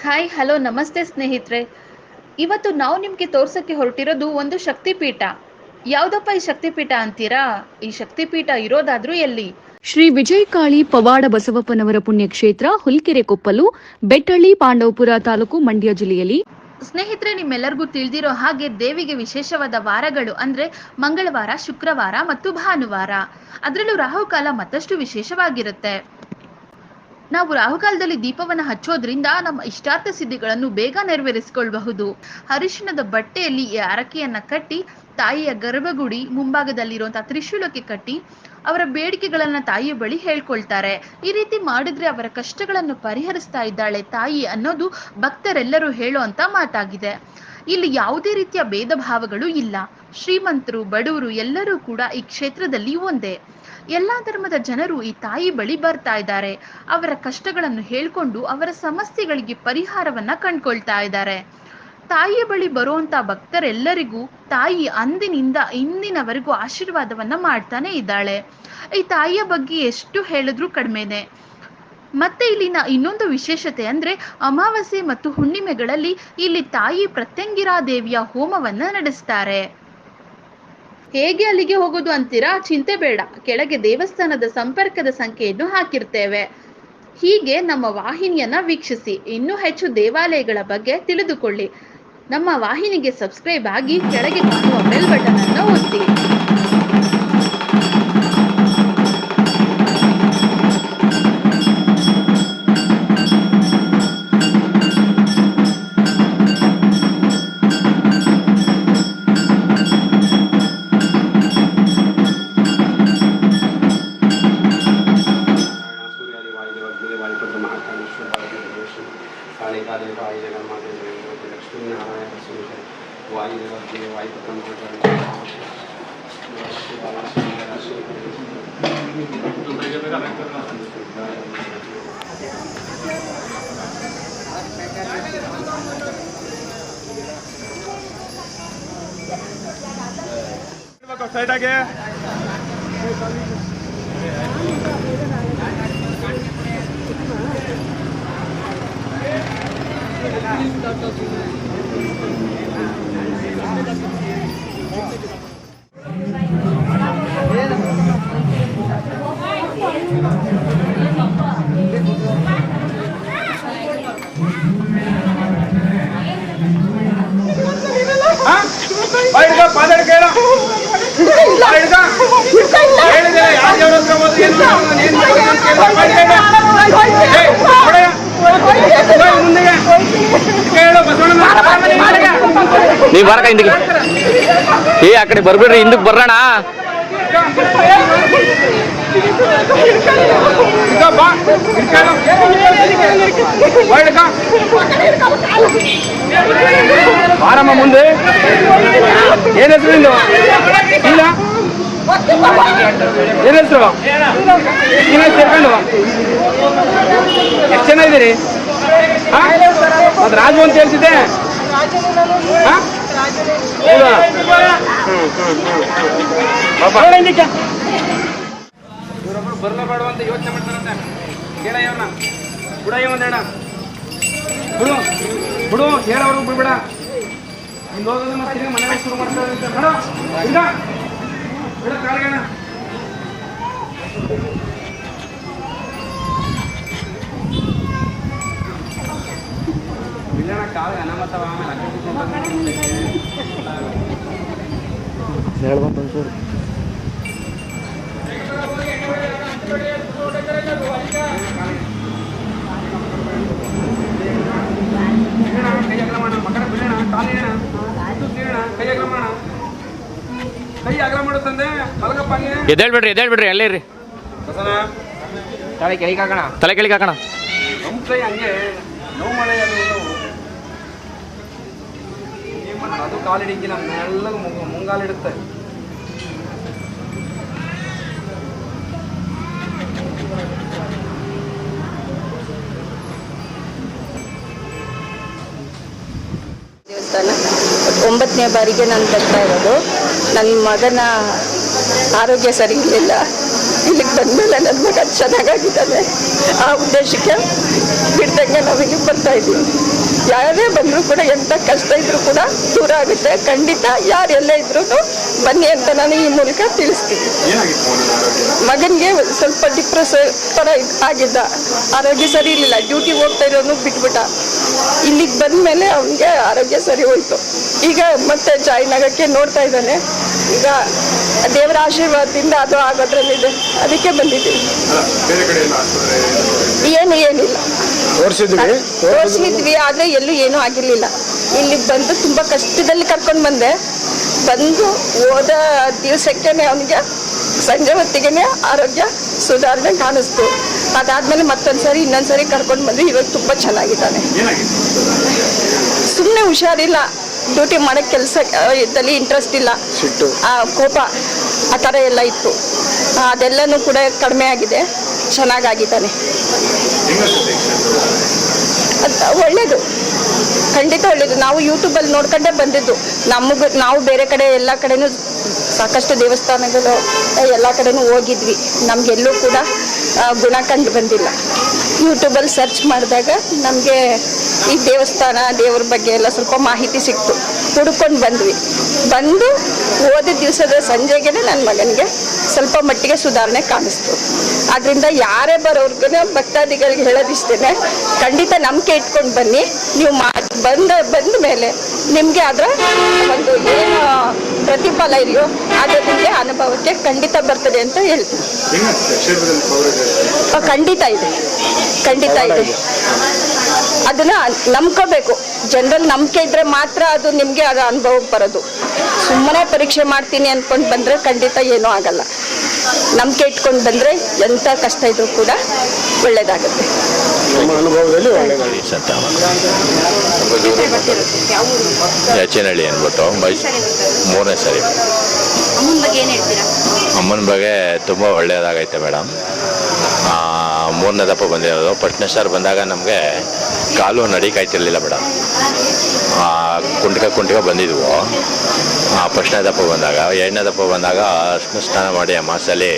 Hi hello ನಮಸ್ತೆ ಸ್ನೇಹಿತರೆ. ಇವತ್ತು ನಾವು ನಿಮಗೆ ತೋರ್ಸಕ್ಕೆ ಹೊರಟಿರೋದು ಒಂದು ಶಕ್ತಿಪೀಠ. ಯಾವುದಪ್ಪ ಈ ಶಕ್ತಿಪೀಠ ಅಂತೀರಾ? ಈ ಶಕ್ತಿಪೀಠ ಇರೋದಾದ್ರೂ ಎಲ್ಲಿ? ಶ್ರೀ ವಿಜಯಕಾಳಿ ಪವಾಡ ಬಸವಪ್ಪನವರ ಪುಣ್ಯಕ್ಷೇತ್ರ ಹುಲ್ಕೆರೆ ಕೊಪ್ಪಲು, ಬೆಟ್ಟಳ್ಳಿ, ಪಾಂಡವಪುರ ತಾಲೂಕು, ಮಂಡ್ಯ ಜಿಲ್ಲೆಯಲ್ಲಿ. ಸ್ನೇಹಿತರೆ, ನಿಮ್ಮೆಲ್ಲರಿಗೂ ತಿಳಿದಿರೋ ಹಾಗೆ ದೇವಿಗೆ ವಿಶೇಷವಾದ ವಾರಗಳು ಅಂದ್ರೆ ಮಂಗಳವಾರ, ಶುಕ್ರವಾರ ಮತ್ತು ಭಾನುವಾರ. ಅದರಲ್ಲೂ ರಾಹುಕಾಲ ಮತ್ತಷ್ಟು ವಿಶೇಷವಾಗಿರುತ್ತೆ. ನಾವು ರಾಹುಕಾಲದಲ್ಲಿ ದೀಪವನ್ನು ಹಚ್ಚೋದ್ರಿಂದ ನಮ್ಮ ಇಷ್ಟಾರ್ಥ ಸಿದ್ಧಿಗಳನ್ನು ಬೇಗ ನೆರವೇರಿಸಿಕೊಳ್ಳಬಹುದು. ಅರಿಶಿಣದ ಬಟ್ಟೆಯಲ್ಲಿ ಈ ಹರಕೆಯನ್ನ ಕಟ್ಟಿ ತಾಯಿಯ ಗರ್ಭಗುಡಿ ಮುಂಭಾಗದಲ್ಲಿರುವಂತಹ ತ್ರಿಶೂಲಕ್ಕೆ ಕಟ್ಟಿ ಅವರ ಬೇಡಿಕೆಗಳನ್ನ ತಾಯಿಯ ಬಳಿ ಹೇಳ್ಕೊಳ್ತಾರೆ. ಈ ರೀತಿ ಮಾಡಿದ್ರೆ ಅವರ ಕಷ್ಟಗಳನ್ನು ಪರಿಹರಿಸ್ತಾ ಇದ್ದಾಳೆ ತಾಯಿ ಅನ್ನೋದು ಭಕ್ತರೆಲ್ಲರೂ ಹೇಳುವಂತ ಮಾತಾಗಿದೆ. ಇಲ್ಲಿ ಯಾವುದೇ ರೀತಿಯ ಭೇದ ಭಾವಗಳು ಇಲ್ಲ. ಶ್ರೀಮಂತರು, ಬಡವರು ಎಲ್ಲರೂ ಕೂಡ ಈ ಕ್ಷೇತ್ರದಲ್ಲಿ ಒಂದೇ. ಎಲ್ಲಾ ಧರ್ಮದ ಜನರು ಈ ತಾಯಿ ಬಳಿ ಬರ್ತಾ ಇದ್ದಾರೆ. ಅವರ ಕಷ್ಟಗಳನ್ನು ಹೇಳ್ಕೊಂಡು ಅವರ ಸಮಸ್ಯೆಗಳಿಗೆ ಪರಿಹಾರವನ್ನ ಕಂಡ್ಕೊಳ್ತಾ ಇದ್ದಾರೆ. ತಾಯಿಯ ಬಳಿ ಬರುವಂತ ಭಕ್ತರೆಲ್ಲರಿಗೂ ತಾಯಿ ಅಂದಿನಿಂದ ಇಂದಿನವರೆಗೂ ಆಶೀರ್ವಾದವನ್ನ ಮಾಡ್ತಾನೆ ಇದ್ದಾಳೆ. ಈ ತಾಯಿಯ ಬಗ್ಗೆ ಎಷ್ಟು ಹೇಳಿದ್ರೂ ಕಡಿಮೆನೆ. ಮತ್ತೆ ಇಲ್ಲಿನ ಇನ್ನೊಂದು ವಿಶೇಷತೆ ಅಂದ್ರೆ ಅಮಾವಾಸ್ಯೆ ಮತ್ತು ಹುಣ್ಣಿಮೆಗಳಲ್ಲಿ ಇಲ್ಲಿ ತಾಯಿ ಪ್ರತ್ಯಂಗಿರಾ ದೇವಿಯ ಹೋಮವನ್ನ ನಡೆಸ್ತಾರೆ. ಹೇಗೆ ಅಲ್ಲಿಗೆ ಹೋಗೋದು ಅಂತೀರಾ? ಚಿಂತೆ ಬೇಡ, ಕೆಳಗೆ ದೇವಸ್ಥಾನದ ಸಂಪರ್ಕದ ಸಂಖ್ಯೆಯನ್ನು ಹಾಕಿರ್ತೇವೆ. ಹೀಗೆ ನಮ್ಮ ವಾಹಿನಿಯನ್ನ ವೀಕ್ಷಿಸಿ. ಇನ್ನೂ ಹೆಚ್ಚು ದೇವಾಲಯಗಳ ಬಗ್ಗೆ ತಿಳಿದುಕೊಳ್ಳಿ. ನಮ್ಮ ವಾಹಿನಿಗೆ ಸಬ್ಸ್ಕ್ರೈಬ್ ಆಗಿ ಕೆಳಗೆ ಕಾಣುವ ಬೆಲ್ ಬಟನ್ ಅನ್ನು ಒತ್ತಿ. ಸೈಡಾಗೆ ನೀವು ಬರಕ ಹಿಂದಕ್ಕೆ ಆ ಕಡೆ ಬರ್ಬೇಡ್ರಿ, ಹಿಂದಕ್ಕೆ ಬರ್ರಣ. ಬಾರಮ್ಮ ಮುಂದೆ. ಏನ್ ಹೆಸರು ನಿಂದು? ಇಲ್ಲ ಏನ್ ಹೆಸರು? ಸೇರ್ಕೊಂಡು ಎಷ್ಟು ಜನ ಇದ್ದೀರಿ? ಅದು ರಾಜು ಅಂತ ಹೇಳ್ತಿದ್ದೆ. ಇವರೊಬ್ಬರು ಬರಲೇಬೇಡ ಅಂತ ಯೋಚನೆ ಮಾಡ್ತಾರಂತೆ. ಕೇಳ ಇವನ್ನ ಬಿಡ, ಇವನ್ನ ಬಿಡು ಬಿಡು, ಹೇಳವ್ರು ಬಿಡ್ಬೇಡ. ಇಲ್ಲಿ ಹೋಗೋದು ಮತ್ತೆ ತಿರುಗಿ ಮನೆಗೆ ಶುರು ಮಾಡ್ತಾರೆ. ಬಿಡ ಬಿಡ ಕಾಲ್ಗಣ. ಬಿಡಣ ಕಾಲ್ಗೆ ಅನಾಮತ್ತವ. ಆಮೇಲೆ ಹೇಳ್ಬಂತ ಒಂಚೂರು ಕೈ ಅಗಲ ಮಾಡ. ಮಕರ ಬಿಡೋಣ, ಕಾಲೇಣ, ಕೈ ಅಗಲ ಮಾಡ. ಕೈ ಅಗಲ ಮಾಡುತ್ತಂದೆ ಮಲಗಪ್ಪ. ಎದ್ದೇಳ್ಬಿಡ್ರಿ ಅಲ್ಲೇ ರೀ. ತಲೆ ಕೆಳಗೆ ಹಾಕೋಣ, ತಲೆ ಕೆಳಗೆ ಹಾಕೋಣ. ನಮ್ಮ ಕೈ ಹಂಗೆ ನೋವು ಮಳೆ ಅದು ಕಾಲಿಡಿಕ್ಕಿಲ್ಲ, ಮೆಲ್ಲಗೆ ಮುಂಗಾಲಿಡುತ್ತೆ. ದೇವಸ್ಥಾನ 9ನೇ ಬಾರಿಗೆ ನಾನು ಬರ್ತಾ ಇರೋದು. ನನ್ನ ಮಗನ ಆರೋಗ್ಯ ಸರಿ ಇರಲಿಲ್ಲ. ಇಲ್ಲಿಗೆ ಬಂದಮೇಲೆ ನನ್ನ ಮಗ ಚೆನ್ನಾಗಾಗಿದ್ದಾನೆ. ಆ ಉದ್ದೇಶಕ್ಕೆ ಬಿಡ್ದಂಗೆ ನಾವು ಇಲ್ಲಿಗೆ ಬರ್ತಾ ಇದ್ದೀವಿ. ಯಾರೇ ಬಂದರೂ ಕೂಡ ಎಂಥ ಕಷ್ಟ ಇದ್ರೂ ಕೂಡ ದೂರ ಆಗುತ್ತೆ. ಖಂಡಿತ ಯಾರು ಎಲ್ಲೇ ಇದ್ರೂ ಬನ್ನಿ ಅಂತ ನಾನು ಈ ಮೂಲಕ ತಿಳಿಸ್ತೀನಿ. ಮಗನಿಗೆ ಸ್ವಲ್ಪ ಡಿಪ್ರೆಸ್ ಥರ ಆಗಿದ್ದ, ಆರೋಗ್ಯ ಸರಿ ಇರಲಿಲ್ಲ. ಡ್ಯೂಟಿ ಹೋಗ್ತಾ ಇರೋನು ಬಿಟ್ಬಿಟ್ಟ. ಇಲ್ಲಿಗೆ ಬಂದ ಮೇಲೆ ಅವನಿಗೆ ಆರೋಗ್ಯ ಸರಿ ಹೋಯ್ತು. ಈಗ ಮತ್ತೆ ಜಾಯಿನ್ ಆಗೋಕ್ಕೆ ನೋಡ್ತಾ ಇದ್ದಾನೆ. ಈಗ ದೇವರ ಆಶೀರ್ವಾದದಿಂದ ಅದು ಆಗೋದ್ರಲ್ಲಿದೆ, ಅದಕ್ಕೆ ಬಂದಿದ್ದೀವಿ. ಏನಿಲ್ಲ ತೋರಿಸಿದ್ವಿ, ಆದರೆ ಎಲ್ಲೂ ಏನೂ ಆಗಿರ್ಲಿಲ್ಲ. ಇಲ್ಲಿಗೆ ಬಂದು ತುಂಬ ಕಷ್ಟದಲ್ಲಿ ಕರ್ಕೊಂಡು ಬಂದು ಹೋದ ದಿವಸಕ್ಕೆ ಅವನಿಗೆ ಸಂಜೆ ಹೊತ್ತಿಗೆ ಆರೋಗ್ಯ ಸುಧಾರಣೆ ಕಾಣಿಸ್ತು. ಅದಾದ್ಮೇಲೆ ಇನ್ನೊಂದ್ಸರಿ ಕರ್ಕೊಂಡು ಬಂದು ಇವಾಗ ತುಂಬ ಚೆನ್ನಾಗಿದ್ದಾನೆ. ಸುಮ್ಮನೆ ಹುಷಾರಿಲ್ಲ, ಡ್ಯೂಟಿ ಮಾಡೋಕ್ಕೆ ಕೆಲಸ ಇದ್ದಲ್ಲಿ ಇಂಟ್ರೆಸ್ಟ್ ಇಲ್ಲ, ಕೋಪ ಆ ಥರ ಎಲ್ಲ ಇತ್ತು. ಅದೆಲ್ಲನೂ ಕೂಡ ಕಡಿಮೆ ಆಗಿದೆ, ಚೆನ್ನಾಗಾಗಿದ್ದಾನೆ. ಒಳ್ಳೇದು, ಖಂಡಿತ ಒಳ್ಳೇದು. ನಾವು ಯೂಟ್ಯೂಬಲ್ಲಿ ನೋಡ್ಕೊಂಡೇ ಬಂದಿದ್ದು. ನಾವು ಬೇರೆ ಕಡೆ ಎಲ್ಲ ಕಡೆನೂ ಸಾಕಷ್ಟು ದೇವಸ್ಥಾನಗಳು ಎಲ್ಲ ಕಡೆನೂ ಹೋಗಿದ್ವಿ. ನಮಗೆಲ್ಲೂ ಕೂಡ ಗುಣ ಕಂಡು ಬಂದಿಲ್ಲ. ಯೂಟ್ಯೂಬಲ್ಲಿ ಸರ್ಚ್ ಮಾಡಿದಾಗ ನಮಗೆ ಈ ದೇವ್ರ ಬಗ್ಗೆ ಎಲ್ಲ ಸ್ವಲ್ಪ ಮಾಹಿತಿ ಸಿಕ್ತು. ಹುಡ್ಕೊಂಡು ಬಂದು ಹೋದ ದಿವಸದ ಸಂಜೆಗೆ ನನ್ನ ಮಗನಿಗೆ ಸ್ವಲ್ಪ ಮಟ್ಟಿಗೆ ಸುಧಾರಣೆ ಕಾಣಿಸ್ತು. ಆದ್ದರಿಂದ ಯಾರೇ ಬರೋರ್ಗು ಭಕ್ತಾದಿಗಳಿಗೆ ಹೇಳೋದಿಷ್ಟೇ, ಖಂಡಿತ ನಂಬಿಕೆ ಇಟ್ಕೊಂಡು ಬನ್ನಿ. ನೀವು ಬಂದ ಮೇಲೆ ನಿಮಗೆ ಅದರ ಒಂದು ಏನು ಪ್ರತಿಫಲ ಇದೆಯೋ ಅದು ನಿಮಗೆ ಅನುಭವಕ್ಕೆ ಖಂಡಿತ ಬರ್ತದೆ ಅಂತ ಹೇಳ್ತೀನಿ. ಖಂಡಿತ ಇದೆ. ಅದನ್ನ ನಂಬ್ಕೋಬೇಕು. ಜನರಲ್ಲಿ ನಂಬಿಕೆ ಇದ್ರೆ ಮಾತ್ರ ಅದು ನಿಮಗೆ ಅದರ ಅನುಭವಕ್ಕೆ ಬರೋದು. ಸುಮ್ಮನೆ ಪರೀಕ್ಷೆ ಮಾಡ್ತೀನಿ ಅಂದ್ಕೊಂಡು ಬಂದರೆ ಖಂಡಿತ ಏನೂ ಆಗಲ್ಲ. ನಂಬಿಕೆ ಇಟ್ಕೊಂಡು ಬಂದರೆ ಎಂಥ ಕಷ್ಟ ಇದ್ರೂ ಕೂಡ ಒಳ್ಳೇದಾಗುತ್ತೆ. ಯಚನಹಳ್ಳಿ ಅಂದ್ಬಿಟ್ಟು 3ನೇ ಸರಿ. ಅಮ್ಮನ ಬಗ್ಗೆ ತುಂಬ ಒಳ್ಳೆಯದಾಗೈತೆ ಮೇಡಮ್. 3ನೇ ದಪ್ಪ ಬಂದಿರೋದು. ಫಸ್ಟ್ನೇ ಸಾರಿ ಬಂದಾಗ ನಮಗೆ ಕಾಲು ನಡಿಕಾಯ್ತಿರ್ಲಿಲ್ಲ ಮೇಡಮ್. ಕುಂಟ್ಕ ಬಂದಿದ್ವು. ಫಸ್ಟ್ನೇ ದಪ್ಪ ಬಂದಾಗ. 2ನೇ ದಪ್ಪ ಬಂದಾಗ ಅರ್ಶಿನ ಸ್ನಾನ ಮಾಡಿ ಅಮಾಸಲ್ಲಿ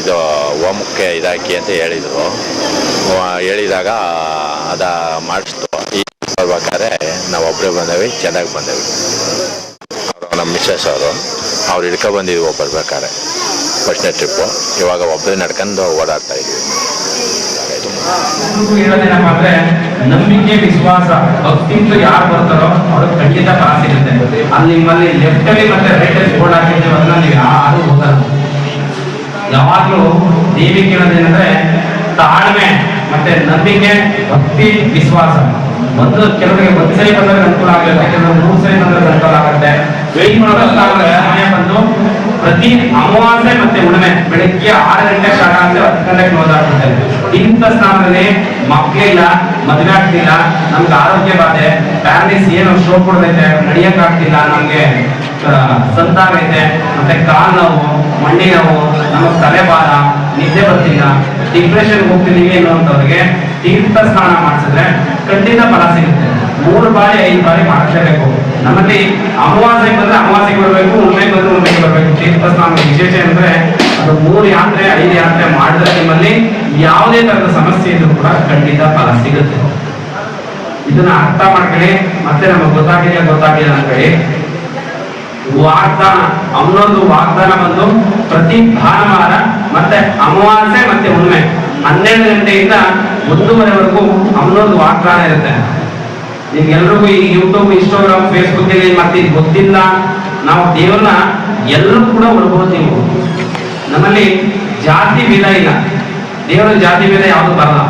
ಇದು ಹೋಮಕ್ಕೆ ಇದಾಕಿ ಅಂತ ಹೇಳಿದಾಗ ಅದ ಮಾಡಿಸ್ತು. ಈಗ ಬರ್ಬೇಕಾದ್ರೆ ನಾವು ಒಬ್ಬರೇ ಬಂದೇವಿ, ಚೆನ್ನಾಗಿ ಬಂದೇವಿ. ನಮ್ಮ ಮಿಸ್ಸಸ್ ಅವ್ರು ಹಿಡ್ಕೊ ಬಂದಿದ್ವು ಬರ್ಬೇಕಾದ್ರೆ ಫಸ್ಟ್ನೇ ಟ್ರಿಪ್ಪು. ಇವಾಗ ಒಬ್ಬರೇ ನಡ್ಕೊಂಡು ಓಡಾಡ್ತಾ ಇದ್ವಿ. ಹೇಳೋದೇನಪ್ಪ ಅಂದ್ರೆ ನಂಬಿಕೆ, ವಿಶ್ವಾಸ, ಭಕ್ತಿಯಿಂದ ಯಾರು ಬರ್ತಾರೋ ಅವ್ರಿಗೆ ಖಂಡಿತ ಫಲ ಸಿಗುತ್ತೆ. ಅಲ್ಲಿ ನಿಮ್ಮಲ್ಲಿ ಲೆಫ್ಟ್ ಅಲ್ಲಿ ಮತ್ತೆ ರೈಟ್ ಅಲ್ಲಿ ಬೋರ್ಡ್ ಹಾಕಿರ್ತೀವಿ, ಅದನ್ನ ನೀವು ಯಾರು ಹೋಗಲ್ಲ. ಯಾವಾಗ್ಲೂ ದೇವಿ ಕೇಳೋದೇನಂದ್ರೆ ತಾಳ್ಮೆ ಮತ್ತೆ ನಂಬಿಕೆ, ಭಕ್ತಿ, ವಿಶ್ವಾಸ. ಕೆಲವರಿಗೆ 1 ಸರಿ ಬಂದಾಗ ಅನುಕೂಲ ಆಗುತ್ತೆ, ಕೆಲವರು 3 ಸರಿ ಬಂದಾಗ ಅನುಕೂಲ ಆಗುತ್ತೆ. ವೆಯ್ಟ್ ಮಾಡೋದಾದ್ರೆ ಸಮಯ ಬಂದು ಪ್ರತಿ ಅಮಾವಾಸ್ಯೆ ಮತ್ತೆ ಹುಣ್ಣಿಮೆ ಬೆಳಿಗ್ಗೆ 6 ಗಂಟೆ ಸ್ಟಾರ್ಟ್ ಆಗುತ್ತೆ, 10 ಗಂಟೆಗೆ ಕ್ಲೋಸ್ ಆಗುತ್ತೆ. ಇಂಥ ಸ್ಥಾನದಲ್ಲಿ ಮಕ್ಕಳಿಲ್ಲ, ಮದುವೆ ಆಗ್ತಿಲ್ಲ, ನಮ್ಗೆ ಆರೋಗ್ಯ ಬಾಧೆ, ಪ್ಯಾರಲಿಸ್ ಏನು ಸ್ಟ್ರೋಕ್ ಕೊಡದೈತೆ, ನಡೆಯಕ್ ಆಗ್ತಿಲ್ಲ, ನಮ್ಗೆ ಸಂತಾನ ಐತೆ, ಮತ್ತೆ ಕಾಲು ನೋವು, ಮಂಡಿ ನೋವು, ನಮಗ್ ತಲೆ ಭಾರ, ನಿದ್ದೆ ಬರ್ತಿಲ್ಲ, ಡಿಪ್ರೆಷನ್ ಹೋಗ್ತಿದೀವಿ ಅನ್ನೋಂಥವ್ರಿಗೆ ತೀರ್ಥ ಸ್ನಾನ ಮಾಡಿಸಿದ್ರೆ ಖಂಡಿತ ಫಲ ಸಿಗುತ್ತೆ. 3 ಬಾರಿ 5 ಬಾರಿ ಮಾಡಿಸಲೇಬೇಕು. ನಮ್ಮಲ್ಲಿ ಅಮಾವಾಸ್ಯೆಗೆ ಬಂದ್ರೆ ಅಮಾವಾಸ್ಯೆಗೆ ಬರಬೇಕು, ಹುಣ್ಣಿಮೆಗೆ ಬಂದ್ರೆ ಹುಣ್ಣಿಮೆಗೆ ಬರಬೇಕು. ತೀರ್ಥ ಸ್ನಾನ ವಿಶೇಷ ಅಂದ್ರೆ ಅದು 3 ಯಾತ್ರೆ 5 ಯಾತ್ರೆ ಮಾಡಿದ್ರೆ ನಿಮ್ಮಲ್ಲಿ ಯಾವುದೇ ತರದ ಸಮಸ್ಯೆ ಇದ್ರೂ ಕೂಡ ಖಂಡಿತ ಫಲ ಸಿಗುತ್ತೆ. ಇದನ್ನ ಅರ್ಥ ಮಾಡ್ಕೊಳ್ಳಿ. ಮತ್ತೆ ನಮಗೆ ಗೊತ್ತಾಗಿಲ್ಲ ಅಂತೇಳಿ ವಾಗ್ದಾನ, ಅವನೊಂದು ವಾಗ್ದಾನ ಬಂದು ಪ್ರತಿ ಭಾನುವಾರ ಮತ್ತೆ ಅಮಾವಾಸ್ಯೆ ಮತ್ತೆ ಹುಣ್ಣಿಮೆ 12 ಗಂಟೆಯಿಂದ 1:30ವರೆಗೂ ಅವನೊಂದು ವಾಗ್ದಾನ ಇರುತ್ತೆ. ನಿಮ್ಗೆಲ್ರಿಗೂ ಈ ಯೂಟ್ಯೂಬ್, ಇನ್ಸ್ಟಾಗ್ರಾಮ್, ಫೇಸ್ಬುಕ್ ಅಲ್ಲಿ ಮತ್ತೆ ಗೊತ್ತಿಲ್ಲ, ನಾವು ದೇವರನ್ನ ಎಲ್ಲರೂ ಕೂಡ ಹೊರಬಹುದು. ನೀವು ನಮ್ಮಲ್ಲಿ ಜಾತಿ ಭೇದ ಇಲ್ಲ, ದೇವರ ಜಾತಿ ಭೇದ ಯಾವುದು ಬರಲ್ಲ.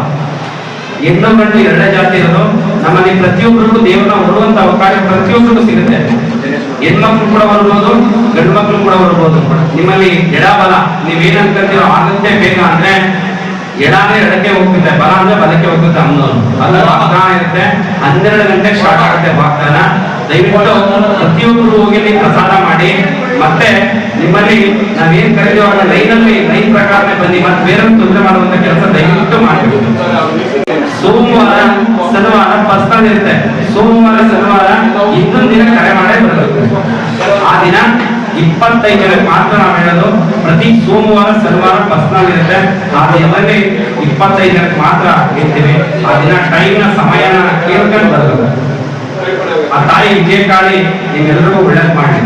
ಹೆಣ್ಣು ಗಂಡು 2 ಜಾತಿ ಇರೋದು. ನಮ್ಮಲ್ಲಿ ಪ್ರತಿಯೊಬ್ಬರಿಗೂ ದೇವರನ್ನ ಹೊರುವಂತ ಅವಕಾಶ ಪ್ರತಿಯೊಬ್ಬರಿಗೂ ಸಿಗುತ್ತೆ. ಹೆಣ್ಮಕ್ಳು ಕೂಡ ಬರ್ಬೋದು, ಗಂಡು ಮಕ್ಳು ಕೂಡ ಬರ್ಬೋದು. ನಿಮ್ಮಲ್ಲಿ ಎಡಬಲ ನೀವೇನ್ ಅನ್ಕೊಂತೀರೋ ಆಗುತ್ತೆ. ಬೇಗ ಅಂದ್ರೆ ಎಡಾನೇ ಎಡಕ್ಕೆ ಹೋಗ್ತದೆ, ಬಲ ಅಂದ್ರೆ ಬಲಕ್ಕೆ ಹೋಗುತ್ತೆ. ಅದು ವಾಗ್ದಾನ ಇರುತ್ತೆ. 12 ಗಂಟೆಗೆ ಸ್ಟಾರ್ಟ್ ಆಗುತ್ತೆ ವಾಗ್ದಾನ. ದಯವಿಟ್ಟು ಪ್ರತಿಯೊಬ್ಬರು ಹೋಗಿ ನೀವು ಪ್ರಸಾದ ಮಾಡಿ. ಮತ್ತೆ ನಿಮ್ಮಲ್ಲಿ ನಾವೇನ್ ಕರೀತೀವಿ ಅವರ ಲೈನ್ ಪ್ರಕಾರನೇ ಬನ್ನಿ. ಮತ್ತೆ ಬೇರೆ ತೊಂದರೆ ಮಾಡುವಂತ ಕೆಲಸ ದಯವಿಟ್ಟು ಮಾಡಬೇಕು. ಸೋಮವಾರ ಶನಿವಾರ ಪರ್ಸನಲ್ ಇರುತ್ತೆ. ಸೋಮವಾರ ಶನಿವಾರ ಇನ್ನೊಂದು ದಿನ ಕರೆ ಮಾಡೇ ಬರಬೇಕು. ಆ ದಿನ 25 ಜನಕ್ಕೆ ಮಾತ್ರ ನಾವು ಹೇಳೋದು. ಪ್ರತಿ ಸೋಮವಾರ ಶನಿವಾರ ಪರ್ಸನಲ್ ಇರುತ್ತೆ, ಅದು ಎಲ್ಲವೇ 25 ಜನಕ್ಕೆ ಮಾತ್ರ ಹೇಳ್ತೀವಿ. ಆ ದಿನ ಟೈಮ್ನ ಸಮಯನ ಕೇಳ್ಕೊಂಡು ಬರೋದು. ಆ ತಾಯಿ ವಿಜಯ ಕಾಳಿ ನಿಮ್ಮೆಲ್ಲರಿಗೂ ಒಳ್ಳೇದು ಮಾಡಿ.